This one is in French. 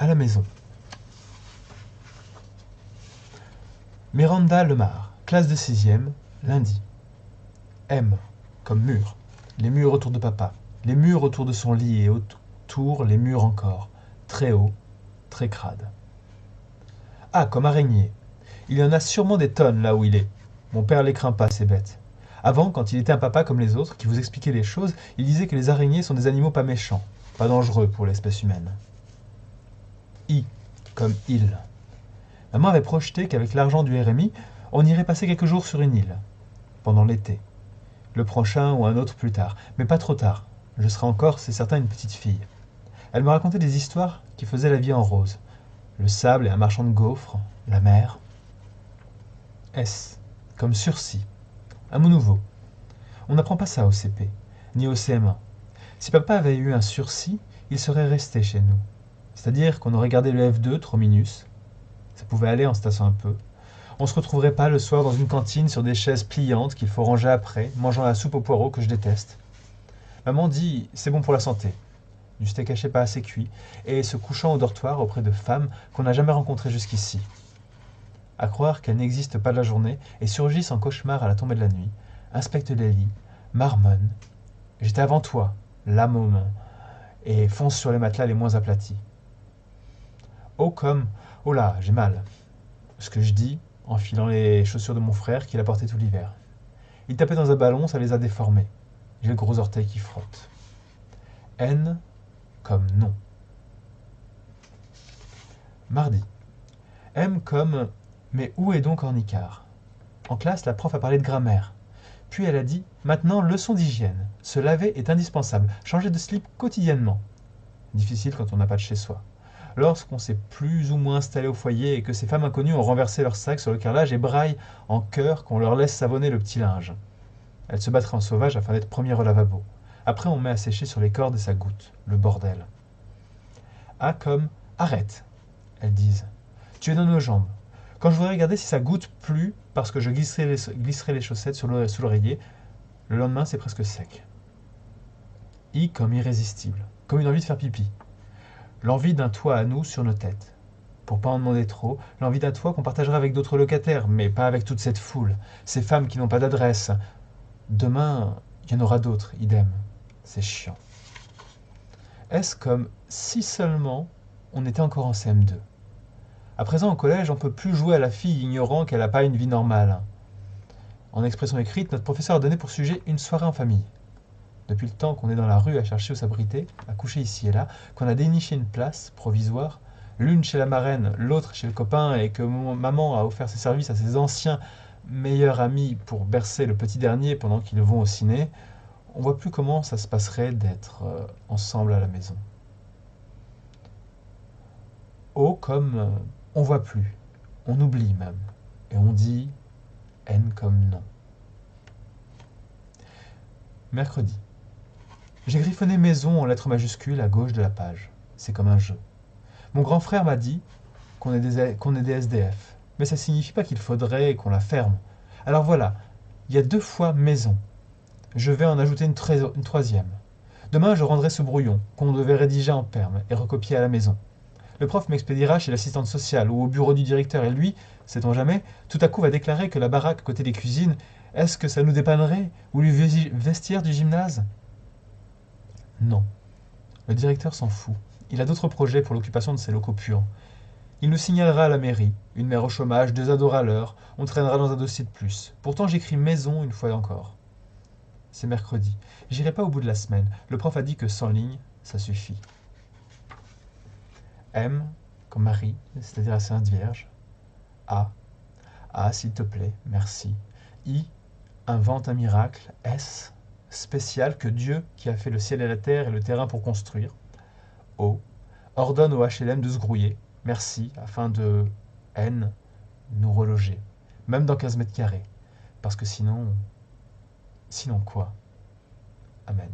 À la maison. Miranda Lemar, classe de 6e, lundi. M, comme mur. Les murs autour de papa. Les murs autour de son lit et autour les murs encore. Très haut, très crade. A, comme araignée. Il y en a sûrement des tonnes là où il est. Mon père les craint pas, ces bêtes. Avant, quand il était un papa comme les autres, qui vous expliquait les choses, il disait que les araignées sont des animaux pas méchants, pas dangereux pour l'espèce humaine. I, comme île. Maman avait projeté qu'avec l'argent du RMI, on irait passer quelques jours sur une île, pendant l'été. Le prochain ou un autre plus tard, mais pas trop tard. Je serai encore, c'est certain, une petite fille. Elle me racontait des histoires qui faisaient la vie en rose. Le sable et un marchand de gaufres, la mer. S, comme sursis. Un mot nouveau. On n'apprend pas ça au CP, ni au CM1. Si papa avait eu un sursis, il serait resté chez nous. C'est-à-dire qu'on aurait gardé le F2, trop minus. Ça pouvait aller en se tassant un peu. On se retrouverait pas le soir dans une cantine sur des chaises pliantes qu'il faut ranger après, mangeant la soupe aux poireaux que je déteste. Maman dit c'est bon pour la santé. Du steak haché pas assez cuit, et se couchant au dortoir auprès de femmes qu'on n'a jamais rencontrées jusqu'ici. À croire qu'elles n'existent pas de la journée et surgissent en cauchemar à la tombée de la nuit, inspectent les lits, marmonnent. J'étais avant toi, là moment, et fonce sur les matelas les moins aplatis. Oh comme, oh là, j'ai mal. Ce que je dis, en filant les chaussures de mon frère qu'il a portées tout l'hiver. Il tapait dans un ballon, ça les a déformés. J'ai le gros orteil qui frotte. N comme non. Mardi. M comme mais où est donc Ornicard? En classe, la prof a parlé de grammaire. Puis elle a dit maintenant leçon d'hygiène. Se laver est indispensable. Changer de slip quotidiennement. Difficile quand on n'a pas de chez soi. Lorsqu'on s'est plus ou moins installé au foyer et que ces femmes inconnues ont renversé leur sac sur le carrelage et braillent en chœur qu'on leur laisse savonner le petit linge. Elles se battraient en sauvage afin d'être premières au lavabo. Après, on met à sécher sur les cordes et ça goutte. Le bordel. A comme arrête, elles disent. Tu es dans nos jambes. Quand je voudrais regarder si ça goûte plus parce que je glisserai les chaussettes sous l'oreiller, le lendemain c'est presque sec. I comme irrésistible, comme une envie de faire pipi. L'envie d'un toit à nous sur nos têtes. Pour pas en demander trop, l'envie d'un toit qu'on partagera avec d'autres locataires, mais pas avec toute cette foule, ces femmes qui n'ont pas d'adresse. Demain, il y en aura d'autres, idem. C'est chiant. Est-ce comme si seulement on était encore en CM2? À présent, au collège, on ne peut plus jouer à la fille ignorant qu'elle n'a pas une vie normale. En expression écrite, notre professeur a donné pour sujet une soirée en famille. Depuis le temps qu'on est dans la rue à chercher où s'abriter, à coucher ici et là, qu'on a déniché une place provisoire, l'une chez la marraine, l'autre chez le copain, et que maman a offert ses services à ses anciens meilleurs amis pour bercer le petit dernier pendant qu'ils vont au ciné, on voit plus comment ça se passerait d'être ensemble à la maison. O comme on voit plus, on oublie même, et on dit N comme non. Mercredi. J'ai griffonné maison en lettres majuscules à gauche de la page. C'est comme un jeu. Mon grand frère m'a dit qu'on est des SDF, mais ça signifie pas qu'il faudrait qu'on la ferme. Alors voilà, il y a 2 fois maison. Je vais en ajouter une troisième. Demain, je rendrai ce brouillon, qu'on devait rédiger en perme et recopier à la maison. Le prof m'expédiera chez l'assistante sociale ou au bureau du directeur et lui, sait-on jamais, tout à coup va déclarer que la baraque à côté des cuisines, est-ce que ça nous dépannerait? Ou le vestiaire du gymnase? Non. Le directeur s'en fout. Il a d'autres projets pour l'occupation de ces locaux puants. Il nous signalera à la mairie, une mère au chômage, 2 ados râleurs, on traînera dans un dossier de plus. Pourtant j'écris maison une fois encore. C'est mercredi. J'irai pas au bout de la semaine. Le prof a dit que 100 lignes, ça suffit. M, comme Marie, c'est-à-dire la Sainte Vierge. A, s'il te plaît, merci. I, invente un miracle. S, spécial que Dieu, qui a fait le ciel et la terre et le terrain pour construire. O, ordonne au HLM de se grouiller. Merci, afin de N, nous reloger. Même dans 15 mètres carrés. Parce que sinon... Sinon quoi? Amen.